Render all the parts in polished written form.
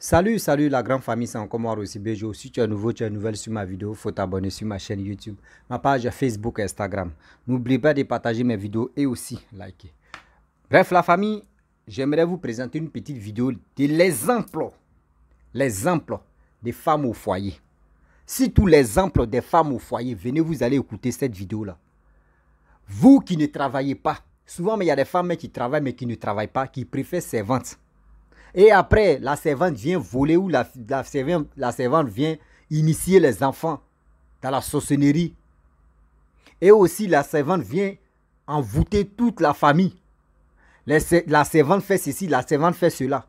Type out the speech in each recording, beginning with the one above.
Salut la grande famille, c'est encore moi aussi Béjo. Si tu es nouveau, tu es nouvelle sur ma vidéo, il faut t'abonner sur ma chaîne YouTube, ma page Facebook et Instagram. N'oublie pas de partager mes vidéos et aussi liker. Bref la famille, j'aimerais vous présenter une petite vidéo de l'exemple des femmes au foyer. Si tous les exemples des femmes au foyer, venez vous allez écouter cette vidéo-là. Vous qui ne travaillez pas, souvent il y a des femmes qui travaillent mais qui ne travaillent pas, qui préfèrent servantes. Et après, la servante vient voler ou la servante vient initier les enfants dans la sorcellerie. Et aussi, la servante vient envoûter toute la famille. La servante fait ceci, la servante fait cela.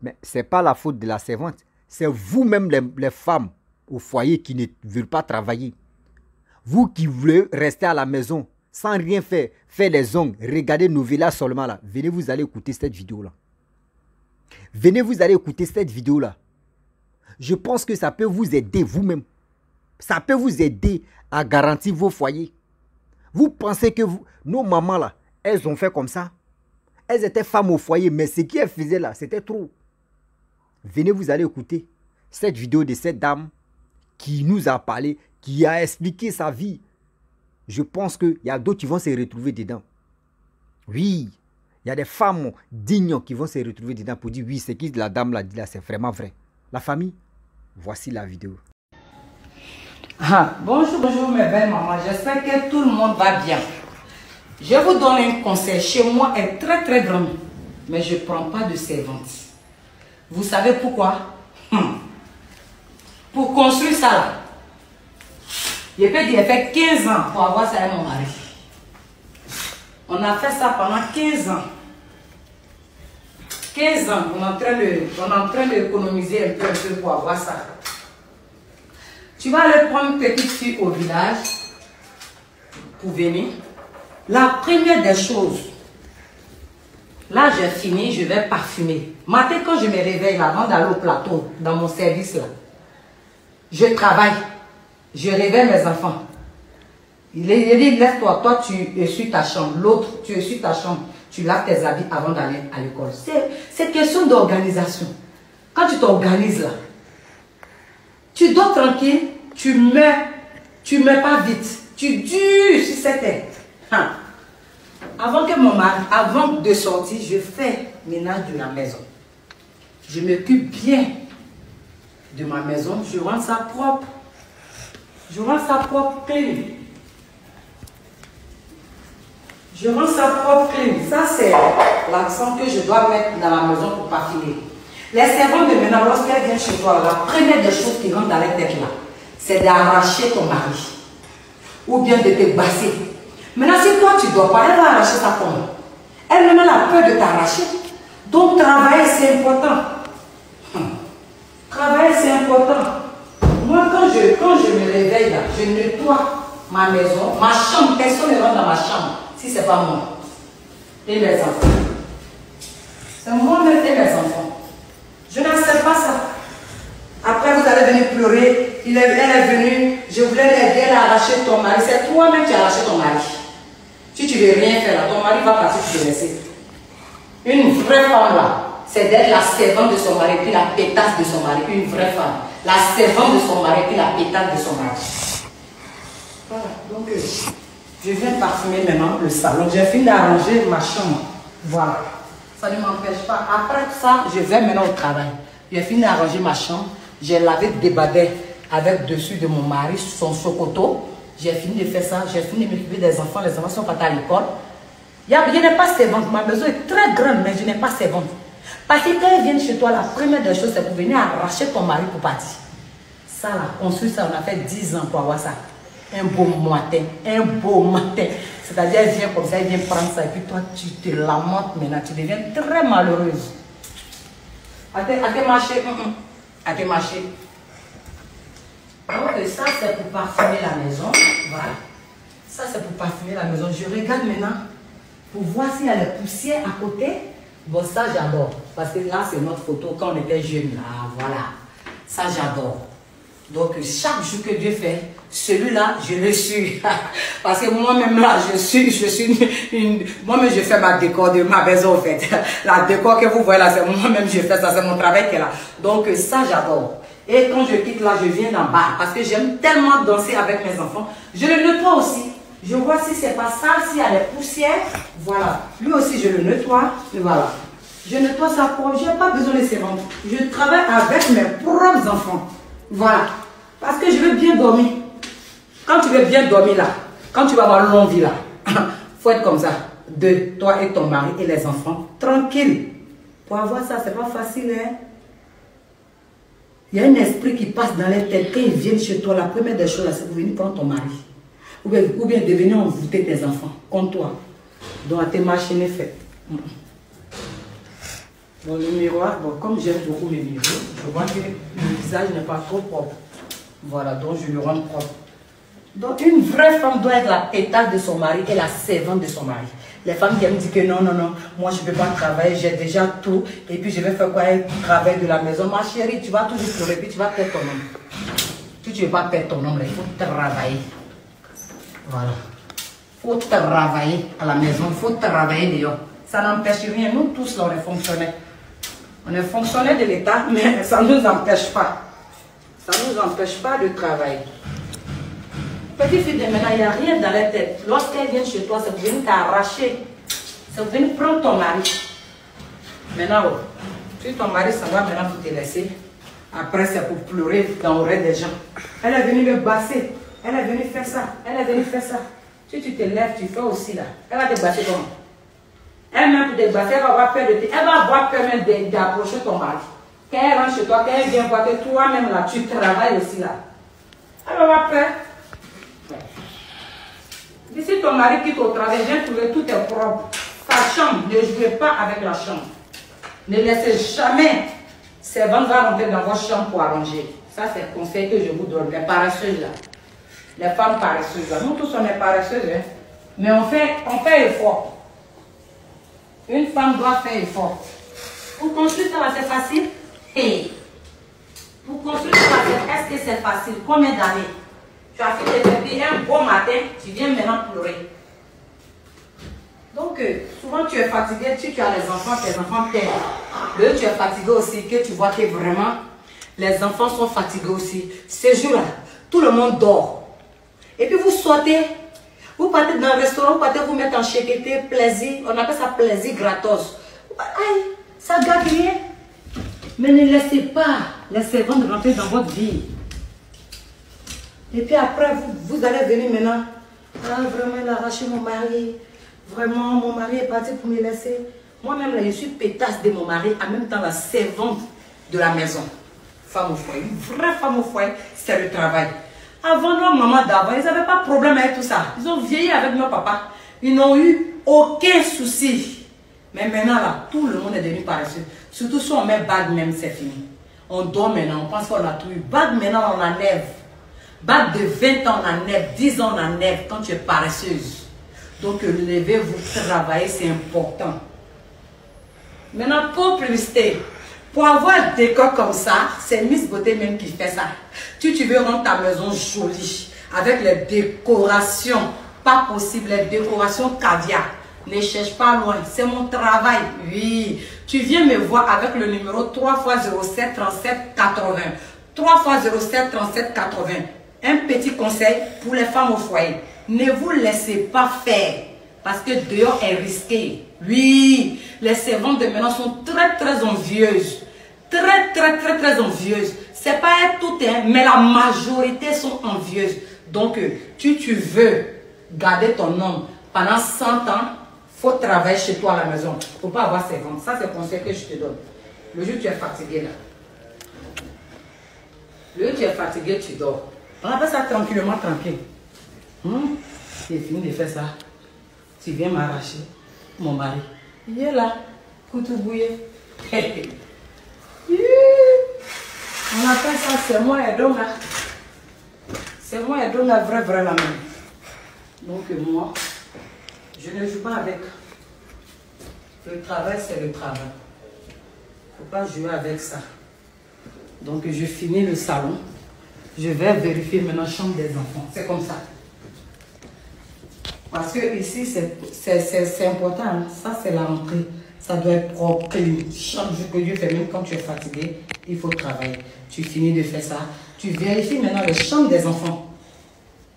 Mais ce n'est pas la faute de la servante. C'est vous-même les femmes au foyer qui ne veulent pas travailler. Vous qui voulez rester à la maison sans rien faire, faire les ongles, regarder nos villas seulement là. Venez vous allez écouter cette vidéo-là. Venez vous allez écouter cette vidéo-là. Je pense que ça peut vous aider vous-même. Ça peut vous aider à garantir vos foyers. Vous pensez que nos mamans là, elles ont fait comme ça. Elles étaient femmes au foyer, mais ce qu'elles faisaient là, c'était trop. Venez vous allez écouter cette vidéo de cette dame qui nous a parlé, qui a expliqué sa vie. Je pense qu'il y a d'autres qui vont se retrouver dedans. Oui. Il y a des femmes dignes qui vont se retrouver dedans pour dire oui, ce que la dame l'a dit là, c'est vraiment vrai. La famille, voici la vidéo. Bonjour mes belles mamans, j'espère que tout le monde va bien. Je vous donne un conseil, chez moi est très grand, mais je ne prends pas de servante. Vous savez pourquoi? Pour construire ça là, je peux dire, fait 15 ans pour avoir ça avec mon mari. On a fait ça pendant 15 ans. 15 ans, on est en train d'économiser un peu pour avoir ça. Tu vas aller prendre une petite fille au village pour venir. La première des choses, là j'ai fini, je vais parfumer. Matin quand je me réveille là, avant d'aller au plateau, dans mon service là, je travaille, je réveille mes enfants. Il dit, laisse-toi, toi tu essuies ta chambre, l'autre tu essuies ta chambre, tu laves tes habits avant d'aller à l'école. C'est question d'organisation. Quand tu t'organises là, tu dors tranquille, tu meurs pas vite, tu dures sur cette tête. Avant que mon mari, avant de sortir, je fais ménage de la maison. Je m'occupe bien de ma maison, je rends ça propre. Je rends ça propre, clean. Je rends ça propre, clean. Ça, c'est l'accent que je dois mettre dans la maison pour parfumer. Les servantes de ménage, lorsqu'elles viennent chez toi, la première des choses qui rentrent dans la tête là, c'est d'arracher ton mari. Ou bien de te basser. Maintenant, si toi tu ne dois pas, elle va arracher sa pomme. Elle même a peur de t'arracher. Donc, travailler, c'est important. Travailler, c'est important. Moi, quand je me réveille là, je nettoie ma maison, ma chambre, personne ne rentre dans ma chambre. Si ce n'est pas moi. Et mes enfants. C'est moi-même et mes enfants. Je n'accepte pas ça. Après, vous allez venir pleurer. Elle est venue. Je voulais l'aider, elle a arraché ton mari. C'est toi-même qui as arraché ton mari. Si tu ne veux rien faire là, ton mari va partir te laisser. Une vraie femme là, c'est d'être la servante de son mari, puis la pétasse de son mari. Une vraie femme. La servante de son mari, puis la pétasse de son mari. Voilà. Donc, je viens parfumer maintenant le salon. J'ai fini d'arranger ma chambre. Voilà. Ça ne m'empêche pas. Après ça, je vais maintenant au travail. J'ai fini d'arranger ma chambre. J'ai lavé des badets avec dessus de mon mari, son sokoto. J'ai fini de faire ça. J'ai fini de m'occuper des enfants. Les enfants sont partis à l'école. Je n'ai pas servante. Ma maison est très grande, mais je n'ai pas servante. Parce que quand ils viennent chez toi, la première des choses, c'est pour venir arracher ton mari pour partir. Ça là, construire ça, on a fait 10 ans pour avoir ça. Un beau matin, un beau matin. C'est-à-dire, elle vient comme ça, elle vient prendre ça, et puis toi, tu te lamentes maintenant, tu deviens très malheureuse. À te marcher, à te marcher. Donc, ça, c'est pour parfumer la maison. Voilà. Ça, c'est pour parfumer la maison. Je regarde maintenant pour voir s'il y a les poussières à côté. Bon, ça, j'adore. Parce que là, c'est notre photo quand on était jeunes. Là, voilà. Ça, j'adore. Donc, chaque jour que Dieu fait, Celui-là, je le suis. Parce que moi-même là, moi-même je fais ma décor de ma maison en fait. La décor que vous voyez là, c'est moi-même je fais ça, c'est mon travail qui est là. Donc ça j'adore. Et quand je quitte là, je viens d'en bas. Parce que j'aime tellement danser avec mes enfants. Je le nettoie aussi. Je vois si c'est pas sale, s'il y a des poussières. Voilà. Lui aussi, je le nettoie. Et voilà. Je nettoie sa peau. Je n'ai pas besoin de servante. Je travaille avec mes propres enfants. Voilà. Parce que je veux bien dormir. Quand tu veux bien dormir là, quand tu vas avoir une longue vie là, faut être comme ça. De toi et ton mari et les enfants, tranquille. Pour avoir ça, c'est pas facile, hein. Il y a un esprit qui passe dans les têtes. Quand ils viennent chez toi, la première des choses, c'est de venir prendre ton mari. Ou bien de venir envoûter tes enfants, comme toi. Donc, tes machines faites. Bon, le miroir, bon, comme j'aime beaucoup mes miroirs, je vois que le visage n'est pas trop propre. Voilà, donc je le rends propre. Donc, une vraie femme doit être la pétale de son mari et la servante de son mari. Les femmes qui me disent que non, non, non, moi je ne peux pas travailler, j'ai déjà tout, et puis je vais faire quoi, un travail de la maison. Ma chérie, tu vas toujours pleurer, puis tu vas perdre ton homme. Si tu ne veux pas perdre ton homme, il faut travailler. Voilà. Il faut travailler à la maison, il faut travailler dehors. Ça n'empêche rien, nous tous là, on est fonctionnaires. On est fonctionnaires de l'État, mais ça ne nous empêche pas. Ça ne nous empêche pas de travailler. Petite fille de maintenant, il n'y a rien dans la tête. Lorsqu'elle vient chez toi, c'est pour venir t'arracher. C'est pour venir prendre ton mari. Maintenant, si ton mari s'en va maintenant pour te laisser, après c'est pour pleurer dans l'oreille des gens. Elle est venue me basser. Elle est venue faire ça. Elle est venue faire ça. Si tu te lèves, tu fais aussi là. Elle va te basser comment? Elle-même pour te basser, elle va avoir peur de te. Elle va avoir peur même d'approcher ton mari. Quand elle rentre chez toi, quand elle vient voir que toi-même là, tu travailles aussi là. Elle va avoir peur. Et si ton mari quitte au travail, viens trouver tout est propre. Ta chambre, ne jouez pas avec la chambre. Ne laissez jamais servante va rentrer dans votre chambre pour arranger. Ça, c'est le conseil que je vous donne. Les paresseuses là. Les femmes paresseuses là. Nous tous on est paresseuses, hein. Mais on fait effort. Une femme doit faire effort. Pour construire ça, c'est facile. Hey. Pour construire ça, est-ce que c'est facile? Combien d'années? Tu as fait tes bébés un beau matin, tu viens maintenant pleurer. Donc, souvent tu es fatigué, si tu as les enfants t'aiment. Tu es fatigué aussi, que tu vois que vraiment les enfants sont fatigués aussi. Ce jour-là, tout le monde dort. Et puis vous sortez, vous partez dans le restaurant, vous partez vous mettre en chéqueté, plaisir, on appelle ça plaisir gratos. Aïe, ça gâte rien. Mais ne laissez pas les servantes rentrer dans votre vie. Et puis après, vous allez venir maintenant. Ah, vraiment, il a arraché mon mari. Vraiment, mon mari est parti pour me laisser. Moi-même, je suis pétasse de mon mari, en même temps la servante de la maison. Femme au foyer. Une vraie femme au foyer, c'est le travail. Avant nos mamans d'avant, ils n'avaient pas de problème avec tout ça. Ils ont vieilli avec nos papas. Ils n'ont eu aucun souci. Mais maintenant, là, tout le monde est devenu paresseux. Surtout si on met bague même, c'est fini. On dort maintenant, on pense qu'on a tout eu. Bague maintenant, on enlève. Bague de 20 ans, on enlève. 10 ans, on enlève quand tu es paresseuse. Donc, levez-vous, travaillez, c'est important. Maintenant, pour publicité, pour avoir un décor comme ça, c'est Miss Beauté même qui fait ça. Tu veux rendre ta maison jolie, avec les décorations, pas possible, les décorations caviar. Ne cherche pas loin, c'est mon travail. Oui, tu viens me voir avec le numéro 3x07 37 80. 3x07 37 80. Un petit conseil pour les femmes au foyer. Ne vous laissez pas faire parce que dehors est risqué. Oui, les servantes de maintenant sont très envieuses. Très envieuses. C'est pas toutes, hein, mais la majorité sont envieuses. Donc, tu veux garder ton homme pendant 100 ans, il faut travailler chez toi à la maison. Il ne faut pas avoir servante. Ça, c'est le conseil que je te donne. Le jour où tu es fatigué, là. Le jour où tu es fatigué, tu dors. On appelle ça tranquillement, tranquille. Tu es fini de faire ça. Tu viens m'arracher mon mari. Il est là, Koutoubouye. On appelle ça, c'est moi et donc là. C'est moi et donc la vraie la même. Donc moi, je ne joue pas avec. Le travail, c'est le travail. Il ne faut pas jouer avec ça. Donc je finis le salon. Je vais vérifier maintenant la chambre des enfants. C'est comme ça. Parce que ici, c'est important. Hein. Ça, c'est la rentrée. Ça doit être propre, clean. Chaque jour que Dieu fait, même quand tu es fatigué, il faut travailler. Tu finis de faire ça. Tu vérifies maintenant les chambres des enfants.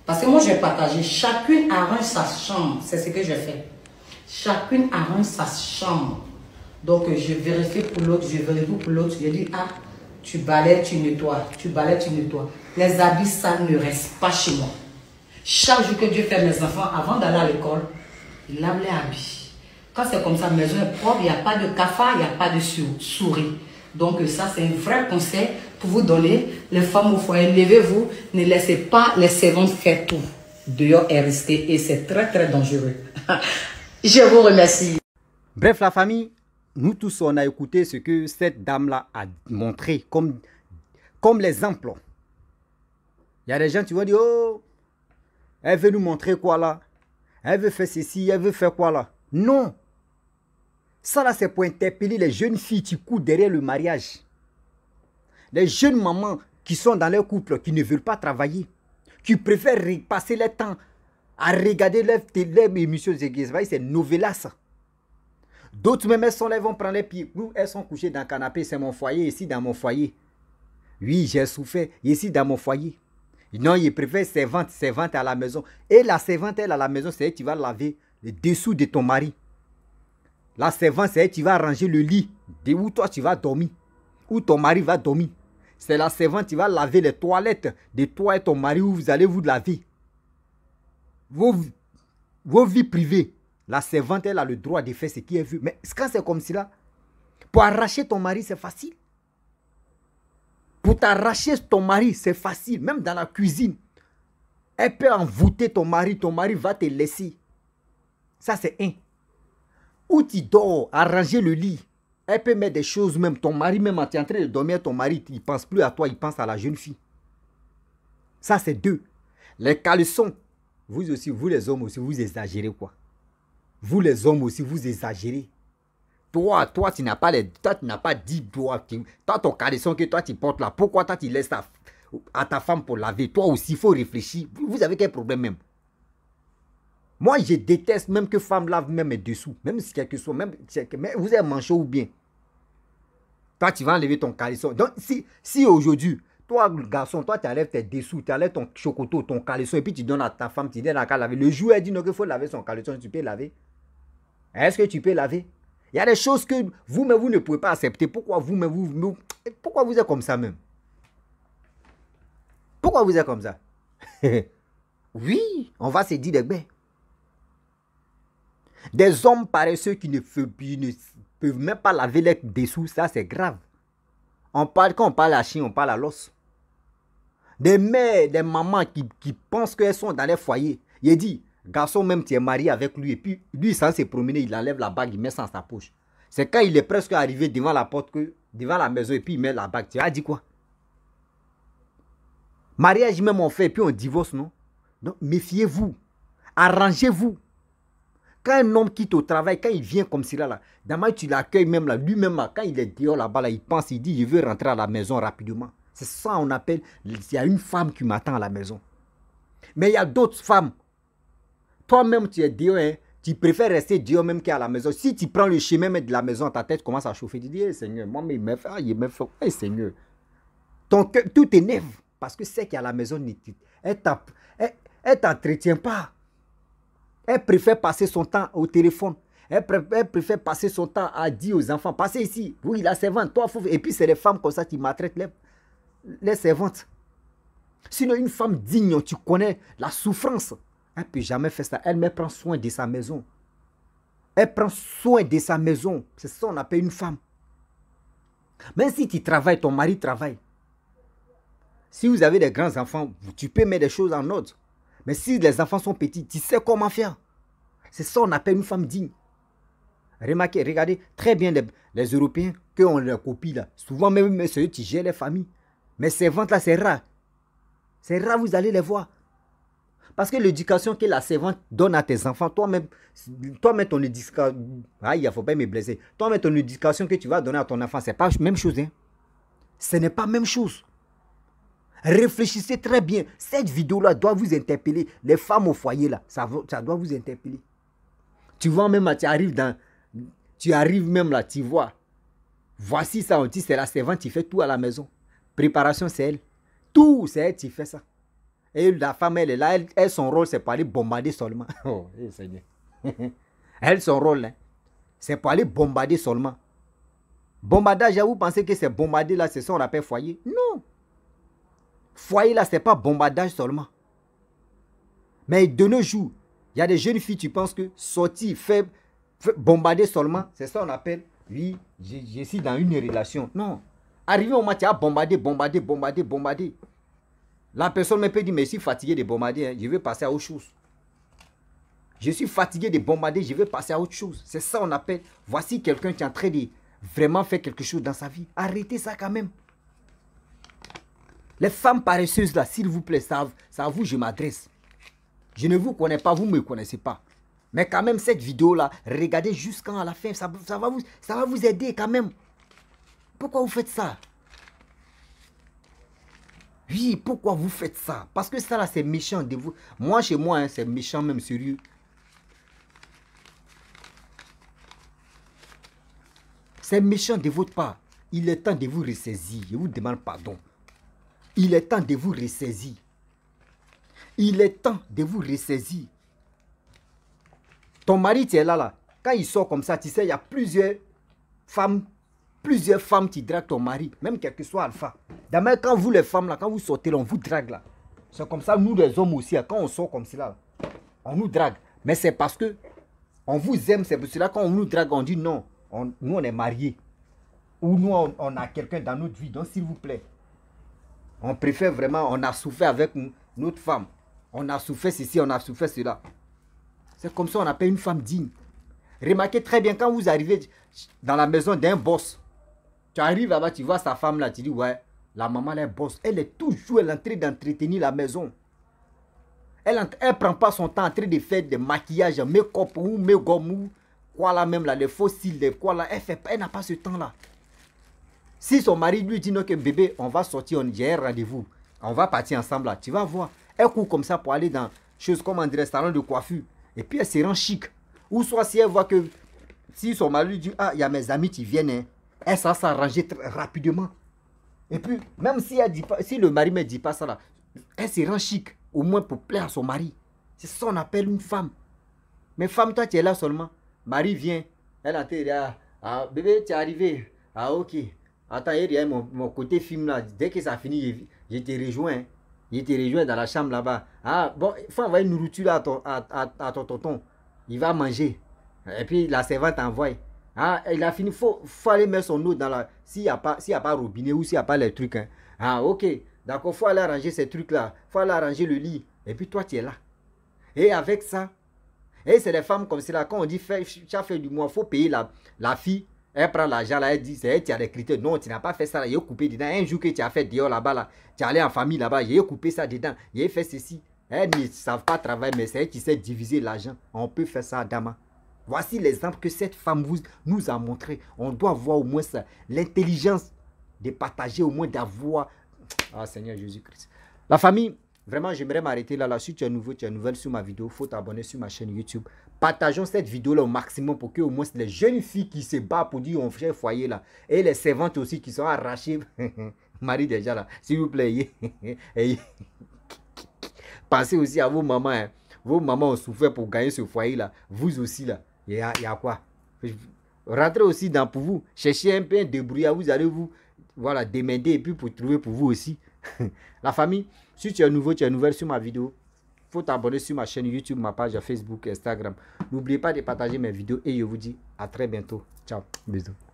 Parce que moi, je vais partager. Chacune arrange sa chambre. C'est ce que je fais. Chacune arrange sa chambre. Donc, je vérifie pour l'autre, je vérifie pour l'autre. Je dis, ah, tu balais, tu nettoies. Tu balais, tu nettoies. Les habits, ça ne reste pas chez moi. Chaque jour que Dieu fait mes enfants, avant d'aller à l'école, il lave les habits. Quand c'est comme ça, la maison est propre, il n'y a pas de cafard, il n'y a pas de souris. Donc ça, c'est un vrai conseil pour vous donner. Les femmes au foyer, levez-vous, ne laissez pas les servantes faire tout. Dehors est risqué et c'est très très dangereux. Je vous remercie. Bref, la famille, nous tous, on a écouté ce que cette dame-là a montré comme l'exemple. Il y a des gens qui vont dire, oh, elle veut nous montrer quoi là? Elle veut faire ceci, elle veut faire quoi là? Non. Ça là, c'est pour interpeller les jeunes filles qui courent derrière le mariage. Les jeunes mamans qui sont dans leur couple, qui ne veulent pas travailler, qui préfèrent passer leur temps à regarder leurs émissions de ces novelas. D'autres même, elles vont prendre les pieds. Nous, elles sont couchées dans le canapé, c'est mon foyer, ici dans mon foyer. Oui, j'ai souffert, ici dans mon foyer. Non, il préfère servante à la maison. Et la servante, elle, à la maison, c'est elle qui va laver le dessous de ton mari. La servante, c'est elle qui va arranger le lit de où toi tu vas dormir. Où ton mari va dormir. C'est la servante qui va laver les toilettes de toi et ton mari où vous allez vous laver. Vos vies privées. La servante, elle a le droit de faire ce qu'elle veut. Mais quand c'est comme cela, pour arracher ton mari, c'est facile. Pour t'arracher ton mari, c'est facile. Même dans la cuisine. Elle peut envoûter ton mari va te laisser. Ça, c'est un. Où tu dors, arranger le lit. Elle peut mettre des choses même. Ton mari, même quand tu es en train de dormir, ton mari, il ne pense plus à toi, il pense à la jeune fille. Ça, c'est deux. Les caleçons. Vous aussi, vous les hommes aussi, vous exagérez quoi. Vous les hommes aussi, vous exagérez. Toi, tu n'as pas 10 doigts. Toi, ton caleçon que toi, tu portes là, pourquoi toi, tu laisses ça à ta femme pour laver? Toi aussi, il faut réfléchir. Vous avez quel problème même? Moi, je déteste même que femme lave même mes dessous. Même si quelque chose, même mais vous avez manché ou bien. Toi, tu vas enlever ton caleçon. Donc, si aujourd'hui, toi, garçon, toi, tu enlèves tes dessous, tu enlèves ton chocoto, ton caleçon, et puis tu donnes à ta femme, tu dis à laver. Le jour, elle dit non, qu'il faut laver son caleçon, tu peux laver. Est-ce que tu peux laver? Il y a des choses que vous-même, vous ne pouvez pas accepter. Pourquoi vous-même, pourquoi vous êtes comme ça même? Pourquoi vous êtes comme ça? Oui, on va se dire des bêtes. Des hommes paresseux qui ne peuvent même pas laver les dessous, ça c'est grave. Quand on parle à chien, on parle à l'os. Des mères, des mamans qui pensent qu'elles sont dans les foyers. Il dit, garçon même, tu es marié avec lui, et puis lui, sans se promener, il enlève la bague, il met ça dans sa poche. C'est quand il est presque arrivé devant la porte, devant la maison, et puis il met la bague. Tu as dit quoi? Mariage même on fait, et puis on divorce, non? Donc méfiez-vous. Arrangez-vous. Quand un homme quitte au travail, quand il vient comme cela, là, d'abord tu l'accueilles même là, lui-même là, quand il est dehors là-bas, là, il pense, il dit, je veux rentrer à la maison rapidement. C'est ça qu'on appelle, il y a une femme qui m'attend à la maison. Mais il y a d'autres femmes. Toi-même, tu es dehors, hein, tu préfères rester dehors même qu'à la maison. Si tu prends le chemin de la maison, ta tête commence à chauffer. Tu dis, hey, Seigneur, moi, il me fait, hey, Seigneur. Ton cœur, tout t'énerve parce que c'est qu'à la maison, elle ne t'entretient pas. Elle préfère passer son temps au téléphone. Elle préfère passer son temps à dire aux enfants, passez ici. Oui, la servante, toi, et puis c'est les femmes comme ça qui maltraitent les servantes. Sinon, une femme digne, tu connais la souffrance. Elle ne peut jamais faire ça. Elle prend soin de sa maison. Elle prend soin de sa maison. C'est ça qu'on appelle une femme. Même si tu travailles, ton mari travaille. Si vous avez des grands enfants, tu peux mettre des choses en ordre. Mais si les enfants sont petits, tu sais comment faire. C'est ça qu'on appelle une femme digne. Remarquez, regardez très bien les Européens qu'on les copie là. Souvent même ceux qui gèrent les familles. Mais ces servantes là, c'est rare. C'est rare, vous allez les voir. Parce que l'éducation que la servante donne à tes enfants, toi-même ton éducation, il ne faut pas me blesser. Toi-même ton éducation que tu vas donner à ton enfant, ce n'est pas la même chose. Hein? Ce n'est pas la même chose. Réfléchissez très bien. Cette vidéo-là doit vous interpeller. Les femmes au foyer, là, ça doit vous interpeller. Tu vois même là, tu arrives même là, tu vois. Voici ça, on dit c'est la servante qui fait tout à la maison. Préparation, c'est elle. Tout, c'est elle qui fait ça. Et la femme, elle est là, elle son rôle, c'est pour aller bombarder seulement. Oh, Seigneur. Elle, son rôle, hein, c'est pour aller bombarder seulement. Bombardage, vous pensez que c'est bombarder là, c'est ça qu'on appelle foyer? Non. Foyer là, c'est pas bombardage seulement. Mais de nos jours, il y a des jeunes filles, tu penses que sortir, faire bombarder seulement, c'est ça qu'on appelle, oui, je suis dans une relation. Non. Arrivé au moment, tu as bombardé. La personne me peut dire, mais je suis fatigué de bombarder, hein, je vais passer à autre chose. Je suis fatigué de bombarder, je vais passer à autre chose. C'est ça qu'on appelle, voici quelqu'un qui est en train de vraiment faire quelque chose dans sa vie. Arrêtez ça quand même. Les femmes paresseuses là, s'il vous plaît, ça à vous je m'adresse. Je ne vous connais pas, vous ne me connaissez pas. Mais quand même, cette vidéo-là, regardez jusqu'à la fin. Ça va vous aider quand même. Pourquoi vous faites ça? Oui, pourquoi vous faites ça? Parce que ça là, c'est méchant de vous. Moi, chez moi, hein, c'est méchant même, sérieux. C'est méchant de votre part. Il est temps de vous ressaisir. Je vous demande pardon. Il est temps de vous ressaisir. Il est temps de vous ressaisir. Ton mari, tu es là. Quand il sort comme ça, tu sais, il y a plusieurs femmes qui draguent ton mari, même quel que soit alpha. D'ailleurs, quand vous les femmes, là, quand vous sortez, là, on vous drague là. C'est comme ça, nous les hommes aussi, là, quand on sort comme cela, on nous drague. Mais c'est parce que on vous aime, c'est pour cela quand on nous drague, on dit non, nous on est mariés. Ou nous on a quelqu'un dans notre vie, donc s'il vous plaît. On préfère vraiment, on a souffert avec notre femme. On a souffert ceci, on a souffert cela. C'est comme ça qu'on appelle une femme digne. Remarquez très bien, quand vous arrivez dans la maison d'un boss, tu arrives là-bas, tu vois sa femme là, tu dis ouais, la maman elle est boss. Elle est toujours en train d'entretenir la maison. Elle ne prend pas son temps en train de faire des maquillages, make-up ou make-up ou quoi là même là, les faux cils, les quoi là. Elle n'a pas ce temps là. Si son mari lui dit non que bébé, on va sortir, j'ai un rendez-vous, on va partir ensemble là, tu vas voir. Elle court comme ça pour aller dans choses comme un restaurant de coiffure. Et puis elle se rend chic. Ou soit si elle voit que, si son mari lui dit, ah, il y a mes amis qui viennent, hein, elle va s'arranger rapidement. Et puis, même si, elle dit pas, si le mari ne me dit pas ça là, elle se rend chic, au moins pour plaire à son mari. C'est ça qu'on appelle une femme. Mais femme, toi tu es là seulement. Mari vient, elle a dit, ah, bébé, tu es arrivé. Ah, ok. Attends, il y a mon côté film là. Dès que ça finit, je te rejoins. Hein. Je te rejoins dans la chambre là-bas. Ah, bon, il faut envoyer une nourriture à ton tonton. Il va manger. Et puis la servante envoie. Ah, il a fini. Faut aller mettre son eau dans la. S'il n'y a pas robinet ou s'il n'y a pas les trucs. Hein. Ah, ok. D'accord, faut aller arranger ces trucs-là. Faut aller arranger le lit. Et puis toi, tu es là. Et avec ça, et c'est les femmes comme cela. Quand on dit tu as fait du mois, il faut payer la fille. Elle prend l'argent là, elle dit, c'est elle qui a des critères. Non, tu n'as pas fait ça là, il a coupé dedans. Un jour que tu as fait dehors là-bas, là, tu es allé en famille là-bas, il a coupé ça dedans, il a fait ceci. Elles ne savent pas travailler, mais c'est elle qui sait diviser l'argent. On peut faire ça à Dama. Voici l'exemple que cette femme nous a montré. On doit avoir au moins ça, l'intelligence de partager, au moins d'avoir. Ah Seigneur Jésus-Christ. La famille, vraiment, j'aimerais m'arrêter là. Si tu es nouveau, tu es nouvelle sur ma vidéo, il faut t'abonner sur ma chaîne YouTube. Partageons cette vidéo là au maximum pour que au moins les jeunes filles qui se battent pour dire on fait un foyer là et les servantes aussi qui sont arrachées. Marie déjà là, s'il vous plaît. Pensez aussi à vos mamans. Hein. Vos mamans ont souffert pour gagner ce foyer là. Vous aussi là. Il y a quoi? Rentrez aussi dans pour vous. Cherchez un peu un débrouillard. Vous allez vous voilà, démerder et puis pour trouver pour vous aussi. La famille, si tu es nouveau, tu es nouvelle sur ma vidéo. Il faut t'abonner sur ma chaîne YouTube, ma page Facebook, Instagram. N'oubliez pas de partager mes vidéos et je vous dis à très bientôt. Ciao, bisous.